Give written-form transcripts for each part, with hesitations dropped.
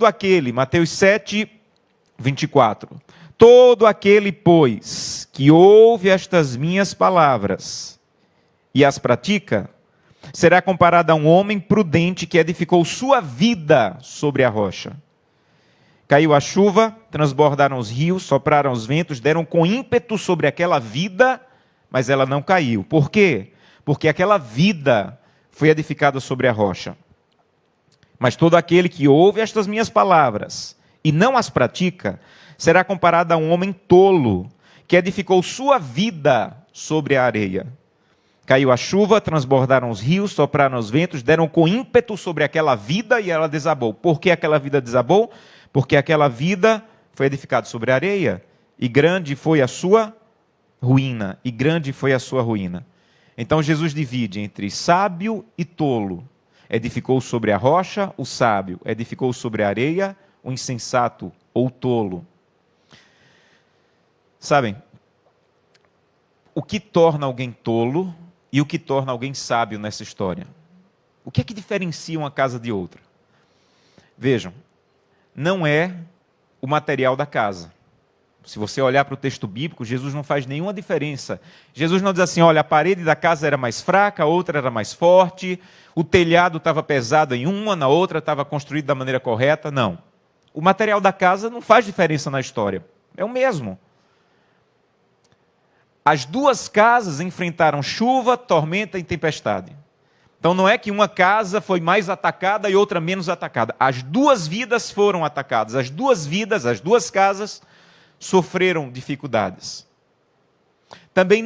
todo aquele, Mateus 7, 24. Todo aquele, pois, que ouve estas minhas palavras e as pratica, será comparado a um homem prudente que edificou sua vida sobre a rocha. Caiu a chuva, transbordaram os rios, sopraram os ventos, deram com ímpeto sobre aquela vida, mas ela não caiu. Por quê? Porque aquela vida foi edificada sobre a rocha. Mas todo aquele que ouve estas minhas palavras e não as pratica, será comparado a um homem tolo, que edificou sua vida sobre a areia. Caiu a chuva, transbordaram os rios, sopraram os ventos, deram com ímpeto sobre aquela vida e ela desabou. Por que aquela vida desabou? Porque aquela vida foi edificada sobre a areia, e grande foi a sua ruína, e grande foi a sua ruína. Então Jesus divide entre sábio e tolo. Edificou sobre a rocha o sábio, edificou sobre a areia o insensato ou tolo. Sabem, o que torna alguém tolo e o que torna alguém sábio nessa história? O que é que diferencia uma casa de outra? Vejam, não é o material da casa. Se você olhar para o texto bíblico, Jesus não faz nenhuma diferença. Jesus não diz assim, olha, a parede da casa era mais fraca, a outra era mais forte, o telhado estava pesado em uma, na outra estava construído da maneira correta. Não. O material da casa não faz diferença na história. É o mesmo. As duas casas enfrentaram chuva, tormenta e tempestade. Então não é que uma casa foi mais atacada e outra menos atacada. As duas vidas foram atacadas. As duas vidas, as duas casas sofreram dificuldades. Também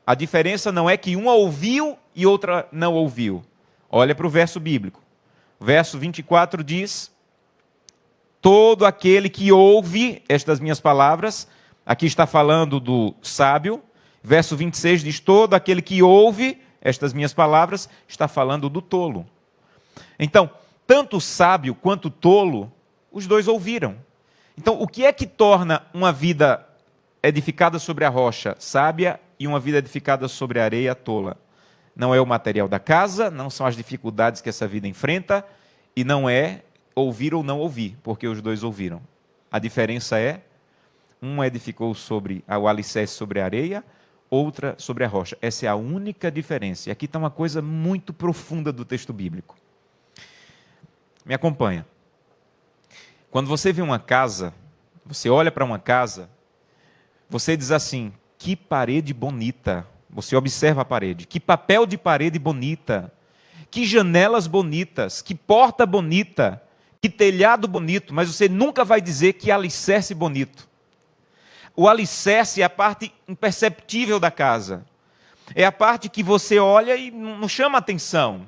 a diferença não é que uma ouviu e outra não ouviu. Olha para o verso bíblico. O verso 24 diz: todo aquele que ouve estas minhas palavras, aqui está falando do sábio. Verso 26 diz: todo aquele que ouve estas minhas palavras, está falando do tolo. Então, tanto o sábio quanto o tolo, os dois ouviram. Então, o que é que torna uma vida edificada sobre a rocha sábia e uma vida edificada sobre a areia tola? Não é o material da casa, não são as dificuldades que essa vida enfrenta, e não é ouvir ou não ouvir, porque os dois ouviram. A diferença é, uma edificou sobre o alicerce sobre a areia, outra sobre a rocha. Essa é a única diferença. E aqui está uma coisa muito profunda do texto bíblico. Me acompanha. Quando você vê uma casa, você olha para uma casa, você diz assim, que parede bonita. Você observa a parede. Que papel de parede bonita. Que janelas bonitas. Que porta bonita. Que telhado bonito. Mas você nunca vai dizer que alicerce bonito. O alicerce é a parte imperceptível da casa. É a parte que você olha e não chama atenção.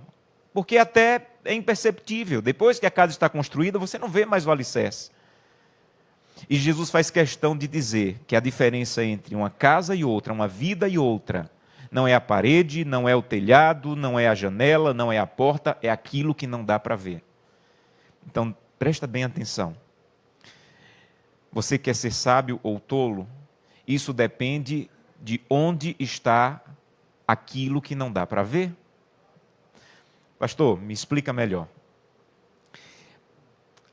Porque até é imperceptível. Depois que a casa está construída, você não vê mais o alicerce. E Jesus faz questão de dizer que a diferença entre uma casa e outra, uma vida e outra, não é a parede, não é o telhado, não é a janela, não é a porta, é aquilo que não dá para ver. Então, presta bem atenção. Você quer ser sábio ou tolo? Isso depende de onde está aquilo que não dá para ver. Pastor, me explica melhor.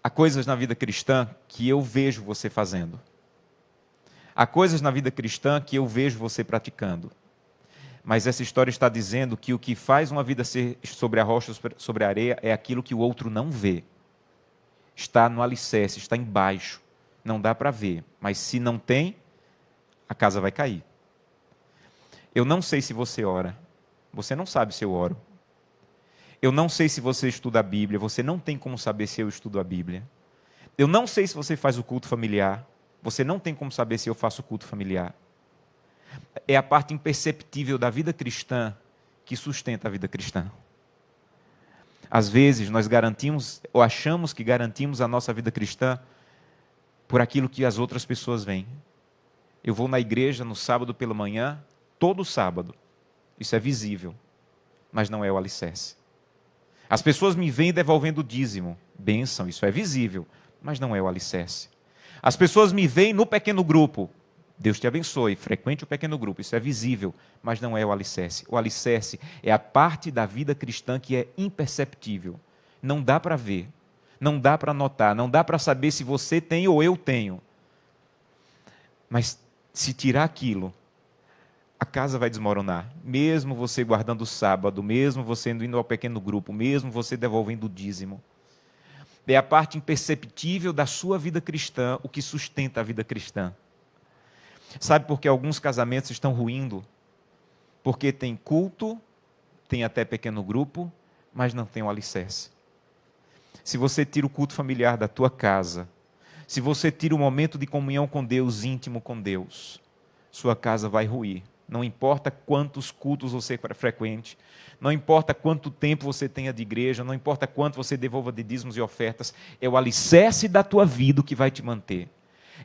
Há coisas na vida cristã que eu vejo você fazendo. Há coisas na vida cristã que eu vejo você praticando. Mas essa história está dizendo que o que faz uma vida ser sobre a rocha, sobre a areia, é aquilo que o outro não vê. Está no alicerce, está embaixo. Não dá para ver, mas se não tem, a casa vai cair. Eu não sei se você ora. Você não sabe se eu oro. Eu não sei se você estuda a Bíblia. Você não tem como saber se eu estudo a Bíblia. Eu não sei se você faz o culto familiar. Você não tem como saber se eu faço o culto familiar. É a parte imperceptível da vida cristã que sustenta a vida cristã. Às vezes nós garantimos, ou achamos que garantimos a nossa vida cristã por aquilo que as outras pessoas veem. Eu vou na igreja no sábado pela manhã, todo sábado. Isso é visível, mas não é o alicerce. As pessoas me veem devolvendo o dízimo. Bênção, isso é visível, mas não é o alicerce. As pessoas me veem no pequeno grupo. Deus te abençoe, frequente o pequeno grupo. Isso é visível, mas não é o alicerce. O alicerce é a parte da vida cristã que é imperceptível. Não dá para ver. Não dá para notar, não dá para saber se você tem ou eu tenho. Mas se tirar aquilo, a casa vai desmoronar. Mesmo você guardando o sábado, mesmo você indo ao pequeno grupo, mesmo você devolvendo o dízimo. É a parte imperceptível da sua vida cristã o que sustenta a vida cristã. Sabe por que alguns casamentos estão ruindo? Porque tem culto, tem até pequeno grupo, mas não tem o alicerce. Se você tira o culto familiar da tua casa, se você tira o momento de comunhão com Deus, íntimo com Deus, sua casa vai ruir. Não importa quantos cultos você frequente, não importa quanto tempo você tenha de igreja, não importa quanto você devolva de dízimos e ofertas, é o alicerce da tua vida o que vai te manter.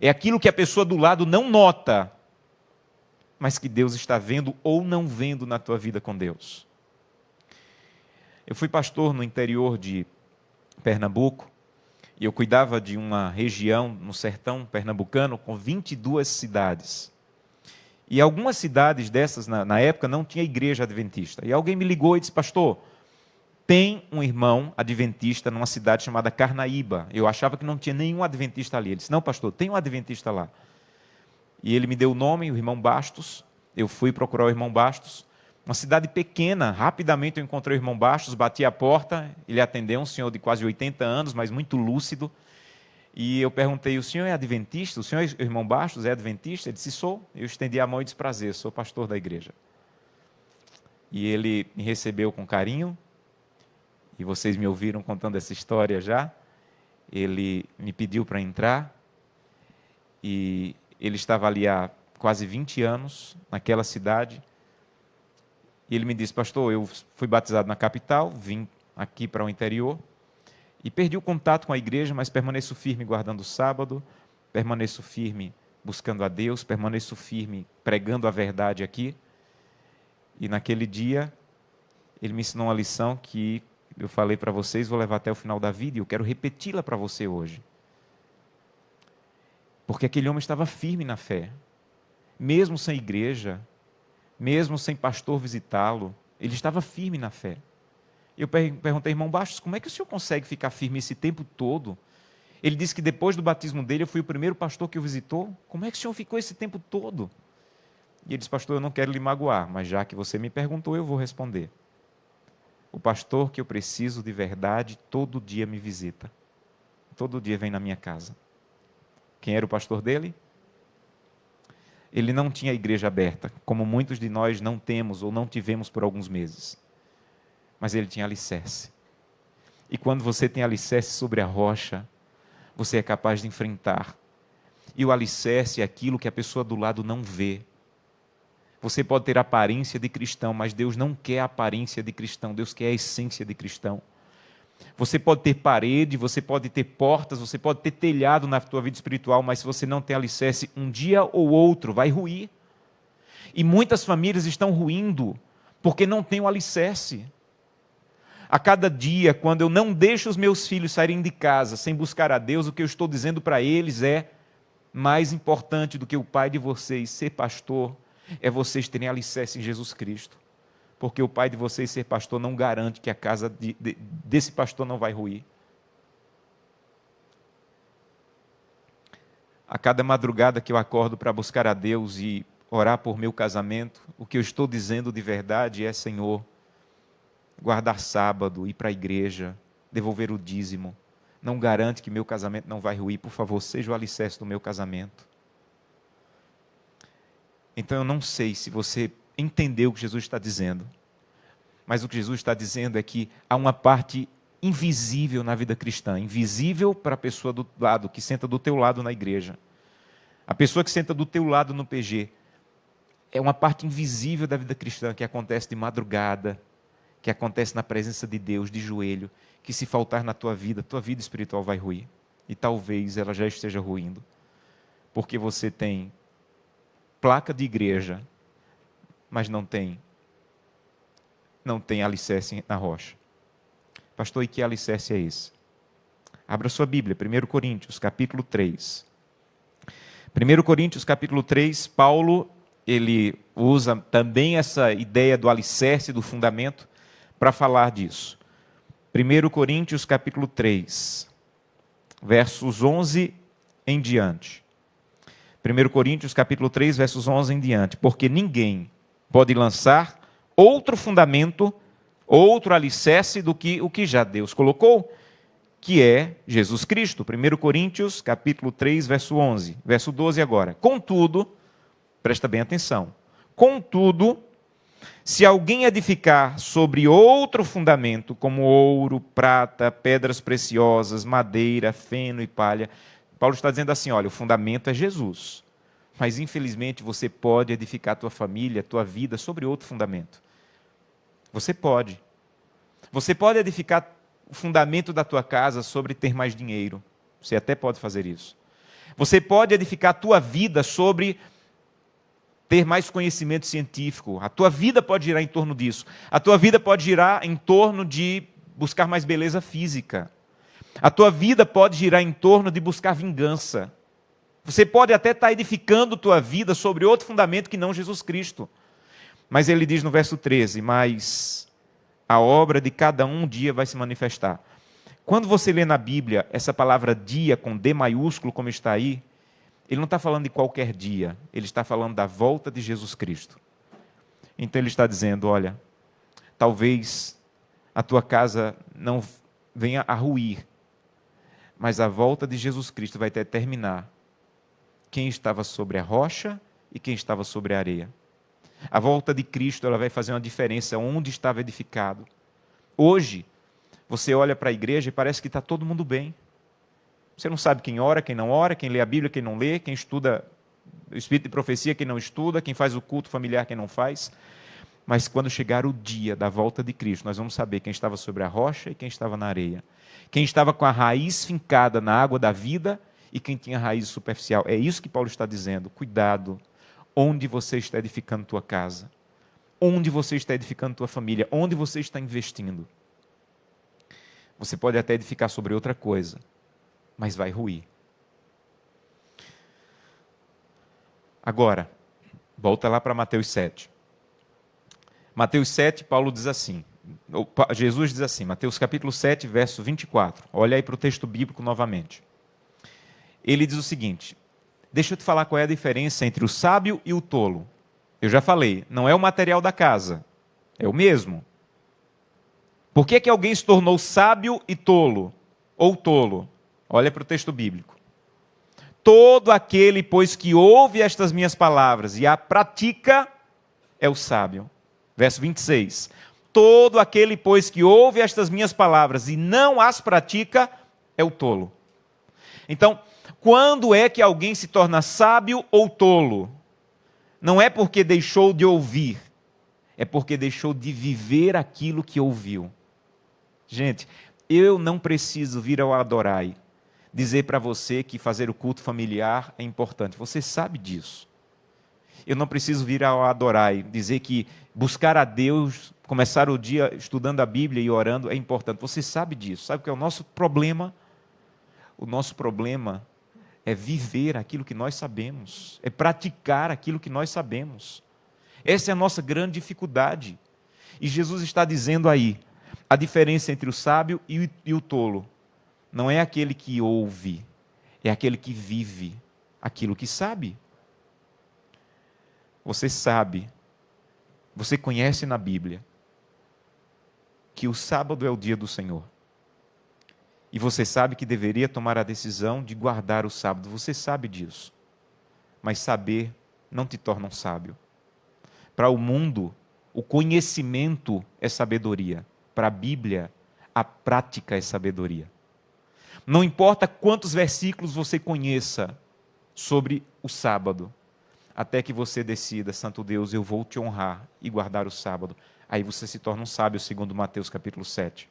É aquilo que a pessoa do lado não nota, mas que Deus está vendo ou não vendo na tua vida com Deus. Eu fui pastor no interior de Pernambuco, e eu cuidava de uma região no sertão pernambucano com 22 cidades. E algumas cidades dessas, na época, não tinha igreja adventista. E alguém me ligou e disse, pastor, tem um irmão adventista numa cidade chamada Carnaíba. Eu achava que não tinha nenhum adventista ali. Ele disse, não, pastor, tem um adventista lá. E ele me deu o nome, o irmão Bastos. Eu fui procurar o irmão Bastos. Uma cidade pequena, rapidamente eu encontrei o irmão Bastos, bati a porta, ele atendeu, um senhor de quase 80 anos, mas muito lúcido. E eu perguntei, o senhor é adventista? O senhor, irmão Bastos, é adventista? Ele disse, sou. Eu estendi a mão e disse, prazer, sou pastor da igreja. E ele me recebeu com carinho, e vocês me ouviram contando essa história já. Ele me pediu para entrar, e ele estava ali há quase 20 anos, naquela cidade. E ele me disse, pastor, eu fui batizado na capital, vim aqui para o interior, e perdi o contato com a igreja, mas permaneço firme guardando o sábado, permaneço firme buscando a Deus, permaneço firme pregando a verdade aqui. E naquele dia, ele me ensinou uma lição que eu falei para vocês, vou levar até o final da vida, e eu quero repeti-la para você hoje. Porque aquele homem estava firme na fé, mesmo sem igreja, mesmo sem pastor visitá-lo, ele estava firme na fé. Eu perguntei, irmão Bastos, como é que o senhor consegue ficar firme esse tempo todo? Ele disse que depois do batismo dele, eu fui o primeiro pastor que o visitou. Como é que o senhor ficou esse tempo todo? E ele disse, pastor, eu não quero lhe magoar, mas já que você me perguntou, eu vou responder. O pastor que eu preciso de verdade, todo dia me visita. Todo dia vem na minha casa. Quem era o pastor dele? Ele não tinha a igreja aberta, como muitos de nós não temos ou não tivemos por alguns meses. Mas ele tinha alicerce. E quando você tem alicerce sobre a rocha, você é capaz de enfrentar. E o alicerce é aquilo que a pessoa do lado não vê. Você pode ter aparência de cristão, mas Deus não quer a aparência de cristão, Deus quer a essência de cristão. Você pode ter parede, você pode ter portas, você pode ter telhado na tua vida espiritual, mas se você não tem alicerce, um dia ou outro vai ruir. E muitas famílias estão ruindo porque não tem o alicerce. A cada dia, quando eu não deixo os meus filhos saírem de casa sem buscar a Deus, o que eu estou dizendo para eles é, mais importante do que o pai de vocês ser pastor, é vocês terem alicerce em Jesus Cristo. Porque o pai de vocês ser pastor não garante que a casa desse pastor não vai ruir. A cada madrugada que eu acordo para buscar a Deus e orar por meu casamento, o que eu estou dizendo de verdade é, Senhor, guardar sábado, ir para a igreja, devolver o dízimo, não garante que meu casamento não vai ruir. Por favor, seja o alicerce do meu casamento. Então eu não sei se você entendeu o que Jesus está dizendo, mas o que Jesus está dizendo é que há uma parte invisível na vida cristã, invisível para a pessoa do lado, que senta do teu lado na igreja. A pessoa que senta do teu lado no PG, é uma parte invisível da vida cristã que acontece de madrugada, que acontece na presença de Deus, de joelho, que se faltar na tua vida espiritual vai ruir. E talvez ela já esteja ruindo, porque você tem placa de igreja, mas não tem alicerce na rocha. Pastor, e que alicerce é esse? Abra sua Bíblia, 1 Coríntios, capítulo 3. 1 Coríntios, capítulo 3, Paulo, ele usa também essa ideia do alicerce, do fundamento, para falar disso. 1 Coríntios, capítulo 3. versos 11 em diante. 1 Coríntios capítulo 3, versos 11 em diante. Porque ninguém pode lançar outro fundamento, outro alicerce do que o que já Deus colocou, que é Jesus Cristo. 1 Coríntios capítulo 3, verso 11. Verso 12 agora. Contudo, presta bem atenção. Contudo, se alguém edificar sobre outro fundamento, como ouro, prata, pedras preciosas, madeira, feno e palha, Paulo está dizendo assim, olha, o fundamento é Jesus. Mas, infelizmente, você pode edificar a tua família, a tua vida sobre outro fundamento. Você pode. Você pode edificar o fundamento da tua casa sobre ter mais dinheiro. Você até pode fazer isso. Você pode edificar a tua vida sobre ter mais conhecimento científico. A tua vida pode girar em torno disso. A tua vida pode girar em torno de buscar mais beleza física. A tua vida pode girar em torno de buscar vingança. Você pode até estar edificando tua vida sobre outro fundamento que não Jesus Cristo. Mas ele diz no verso 13, mas a obra de cada um dia vai se manifestar. Quando você lê na Bíblia essa palavra dia com D maiúsculo, como está aí, ele não está falando de qualquer dia, ele está falando da volta de Jesus Cristo. Então ele está dizendo, olha, talvez a tua casa não venha a ruir, mas a volta de Jesus Cristo vai determinar quem estava sobre a rocha e quem estava sobre a areia. A volta de Cristo ela vai fazer uma diferença onde estava edificado. Hoje, você olha para a igreja e parece que está todo mundo bem. Você não sabe quem ora, quem não ora, quem lê a Bíblia, quem não lê, quem estuda o Espírito de profecia, quem não estuda, quem faz o culto familiar, quem não faz. Mas quando chegar o dia da volta de Cristo, nós vamos saber quem estava sobre a rocha e quem estava na areia. Quem estava com a raiz fincada na água da vida e quem tinha raiz superficial. É isso que Paulo está dizendo. Cuidado, onde você está edificando tua casa, onde você está edificando tua família, onde você está investindo. Você pode até edificar sobre outra coisa, mas vai ruir. Agora, volta lá para Mateus 7. Mateus 7, Paulo diz assim, Jesus diz assim, Mateus capítulo 7, verso 24. Olha aí para o texto bíblico novamente. Ele diz o seguinte, deixa eu te falar qual é a diferença entre o sábio e o tolo. Eu já falei, não é o material da casa, é o mesmo. Por que alguém se tornou sábio e tolo? Ou tolo? Olha para o texto bíblico. Todo aquele, pois, que ouve estas minhas palavras e a pratica, é o sábio. Verso 26. Todo aquele, pois, que ouve estas minhas palavras e não as pratica, é o tolo. Então, quando é que alguém se torna sábio ou tolo? Não é porque deixou de ouvir, é porque deixou de viver aquilo que ouviu. Gente, eu não preciso vir ao Adorai dizer para você que fazer o culto familiar é importante. Você sabe disso. Eu não preciso vir ao Adorai dizer que buscar a Deus, começar o dia estudando a Bíblia e orando é importante. Você sabe disso. Sabe o que é o nosso problema? O nosso problema é viver aquilo que nós sabemos, é praticar aquilo que nós sabemos. Essa é a nossa grande dificuldade. E Jesus está dizendo aí, a diferença entre o sábio e o tolo não é aquele que ouve, é aquele que vive aquilo que sabe. Você sabe, você conhece na Bíblia que o sábado é o dia do Senhor. E você sabe que deveria tomar a decisão de guardar o sábado. Você sabe disso. Mas saber não te torna um sábio. Para o mundo, o conhecimento é sabedoria. Para a Bíblia, a prática é sabedoria. Não importa quantos versículos você conheça sobre o sábado, até que você decida, Santo Deus, eu vou te honrar e guardar o sábado. Aí você se torna um sábio, segundo Mateus capítulo 7.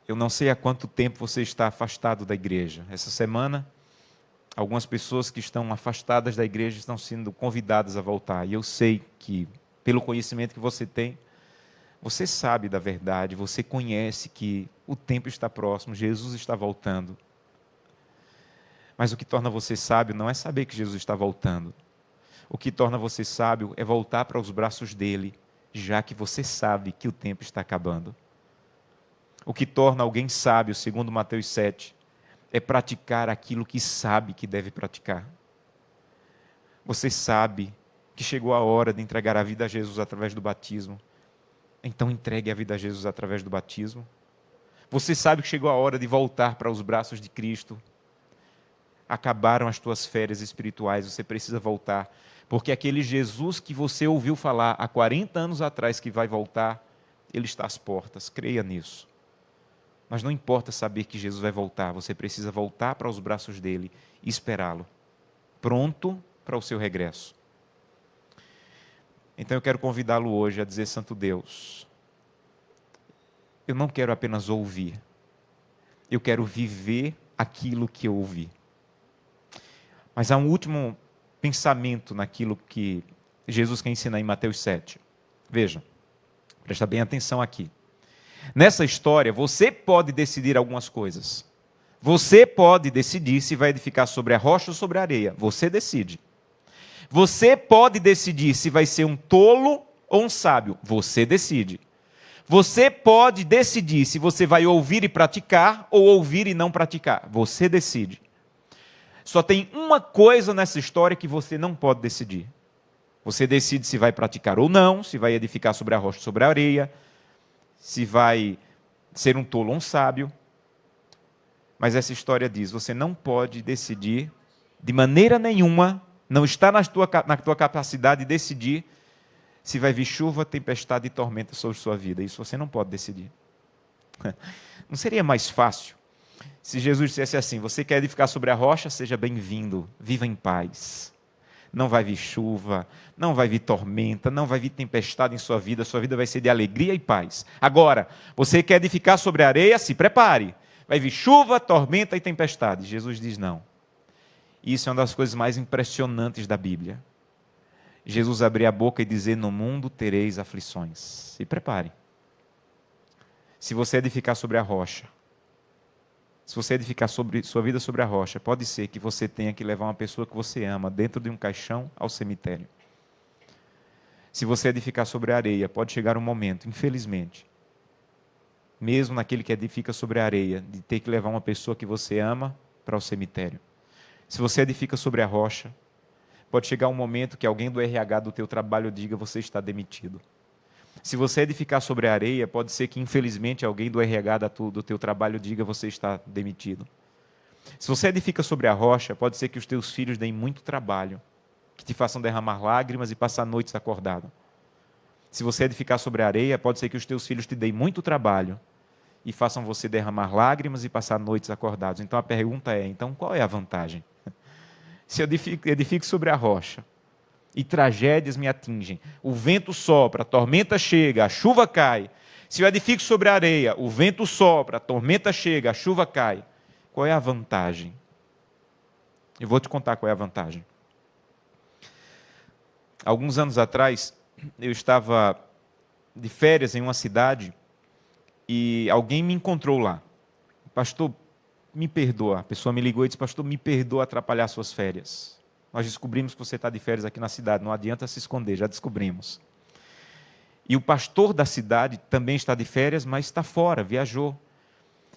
Eu não sei há quanto tempo você está afastado da igreja. Essa semana, algumas pessoas que estão afastadas da igreja estão sendo convidadas a voltar. E eu sei que, pelo conhecimento que você tem, você sabe da verdade, você conhece que o tempo está próximo, Jesus está voltando. Mas o que torna você sábio não é saber que Jesus está voltando. O que torna você sábio é voltar para os braços dele, já que você sabe que o tempo está acabando. O que torna alguém sábio, segundo Mateus 7, é praticar aquilo que sabe que deve praticar. Você sabe que chegou a hora de entregar a vida a Jesus através do batismo. Então entregue a vida a Jesus através do batismo. Você sabe que chegou a hora de voltar para os braços de Cristo. Acabaram as tuas férias espirituais, você precisa voltar. Porque aquele Jesus que você ouviu falar há 40 anos atrás que vai voltar, ele está às portas, creia nisso. Mas não importa saber que Jesus vai voltar, você precisa voltar para os braços dele e esperá-lo, pronto para o seu regresso. Então eu quero convidá-lo hoje a dizer: Santo Deus, eu não quero apenas ouvir, eu quero viver aquilo que eu ouvi. Mas há um último pensamento naquilo que Jesus quer ensinar em Mateus 7. Veja, presta bem atenção aqui. Nessa história, você pode decidir algumas coisas. Você pode decidir se vai edificar sobre a rocha ou sobre a areia. Você decide. Você pode decidir se vai ser um tolo ou um sábio. Você decide. Você pode decidir se você vai ouvir e praticar ou ouvir e não praticar. Você decide. Só tem uma coisa nessa história que você não pode decidir. Você decide se vai praticar ou não, se vai edificar sobre a rocha ou sobre a areia, se vai ser um tolo ou um sábio. Mas essa história diz: você não pode decidir de maneira nenhuma, não está na tua capacidade de decidir se vai vir chuva, tempestade e tormenta sobre sua vida. Isso você não pode decidir. Não seria mais fácil se Jesus dissesse assim: você quer edificar sobre a rocha? Seja bem-vindo, viva em paz. Não vai vir chuva, não vai vir tormenta, não vai vir tempestade em sua vida vai ser de alegria e paz. Agora, você quer edificar sobre a areia? Se prepare. Vai vir chuva, tormenta e tempestade. Jesus diz não. Isso é uma das coisas mais impressionantes da Bíblia. Jesus abrir a boca e dizer: no mundo tereis aflições. Se prepare. Se você edificar sobre a rocha, se você edificar sua vida sobre a rocha, pode ser que você tenha que levar uma pessoa que você ama dentro de um caixão ao cemitério. Se você edificar sobre a areia, pode chegar um momento, infelizmente, mesmo naquele que edifica sobre a areia, de ter que levar uma pessoa que você ama para o cemitério. Se você edifica sobre a rocha, pode chegar um momento que alguém do RH do teu trabalho diga: você está demitido. Se você edificar sobre a areia, pode ser que, infelizmente, alguém do RH do teu trabalho diga: você está demitido. Se você edifica sobre a rocha, pode ser que os teus filhos deem muito trabalho, que te façam derramar lágrimas e passar noites acordado. Se você edificar sobre a areia, pode ser que os teus filhos te deem muito trabalho e façam você derramar lágrimas e passar noites acordados. Então a pergunta é: então qual é a vantagem? Se eu edifico sobre a rocha, e tragédias me atingem, o vento sopra, a tormenta chega, a chuva cai. Se eu edifico sobre a areia, o vento sopra, a tormenta chega, a chuva cai. Qual é a vantagem? Eu vou te contar qual é a vantagem. Alguns anos atrás, eu estava de férias em uma cidade e alguém me encontrou lá. Pastor, me perdoa. A pessoa me ligou e disse: pastor, me perdoa atrapalhar suas férias. Nós descobrimos que você está de férias aqui na cidade, não adianta se esconder, já descobrimos. E o pastor da cidade também está de férias, mas está fora, viajou.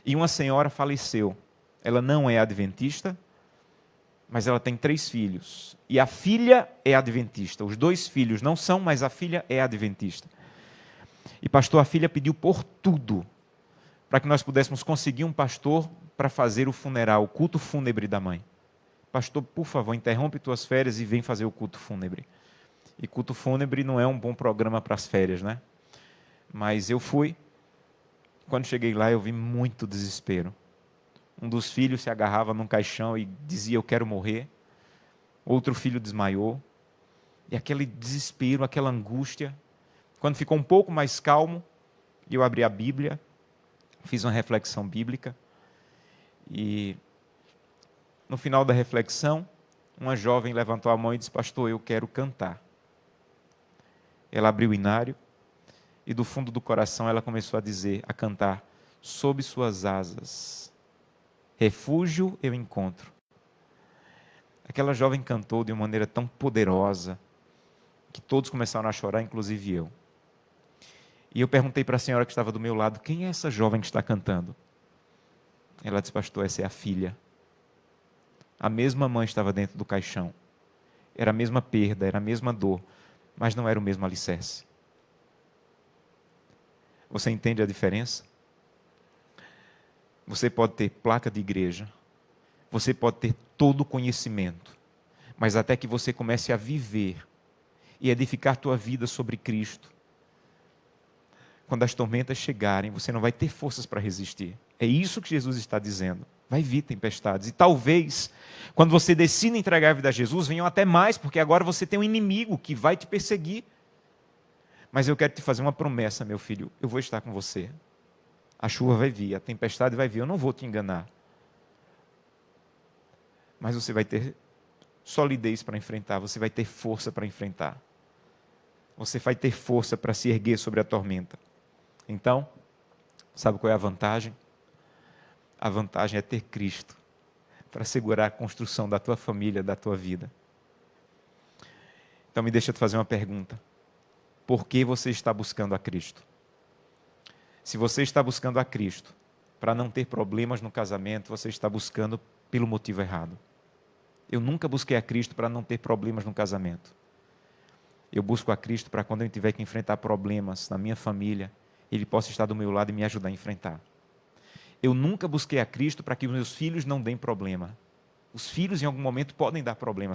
E uma senhora faleceu. Ela não é adventista, mas ela tem 3 filhos. E a filha é adventista. Os 2 filhos não são, mas a filha é adventista. E pastor, a filha pediu por tudo para que nós pudéssemos conseguir um pastor para fazer o funeral, o culto fúnebre da mãe. Pastor, por favor, interrompe tuas férias e vem fazer o culto fúnebre. E culto fúnebre não é um bom programa para as férias, né? Mas eu fui. Quando cheguei lá, eu vi muito desespero. Um dos filhos se agarrava num caixão e dizia: eu quero morrer. Outro filho desmaiou. E aquele desespero, aquela angústia. Quando ficou um pouco mais calmo, eu abri a Bíblia, fiz uma reflexão bíblica e no final da reflexão, uma jovem levantou a mão e disse: pastor, eu quero cantar. Ela abriu o inário e do fundo do coração ela começou a dizer, a cantar: sob suas asas, refúgio eu encontro. Aquela jovem cantou de uma maneira tão poderosa que todos começaram a chorar, inclusive eu. E eu perguntei para a senhora que estava do meu lado, quem é essa jovem que está cantando? Ela disse, pastor, essa é a filha. A mesma mãe estava dentro do caixão. Era a mesma perda, era a mesma dor, mas não era o mesmo alicerce. Você entende a diferença? Você pode ter placa de igreja, você pode ter todo o conhecimento, mas até que você comece a viver e edificar tua vida sobre Cristo, quando as tormentas chegarem, você não vai ter forças para resistir. É isso que Jesus está dizendo. Vai vir tempestades. E talvez, quando você decida entregar a vida a Jesus, venham até mais, porque agora você tem um inimigo que vai te perseguir. Mas eu quero te fazer uma promessa, meu filho. Eu vou estar com você. A chuva vai vir, a tempestade vai vir. Eu não vou te enganar. Mas você vai ter solidez para enfrentar. Você vai ter força para enfrentar. Você vai ter força para se erguer sobre a tormenta. Então, sabe qual é a vantagem? A vantagem é ter Cristo para segurar a construção da tua família, da tua vida. Então me deixa te fazer uma pergunta. Por que você está buscando a Cristo? Se você está buscando a Cristo para não ter problemas no casamento, você está buscando pelo motivo errado. Eu nunca busquei a Cristo para não ter problemas no casamento. Eu busco a Cristo para quando eu tiver que enfrentar problemas na minha família, Ele possa estar do meu lado e me ajudar a enfrentar. Eu nunca busquei a Cristo para que os meus filhos não deem problema. Os filhos em algum momento podem dar problemas.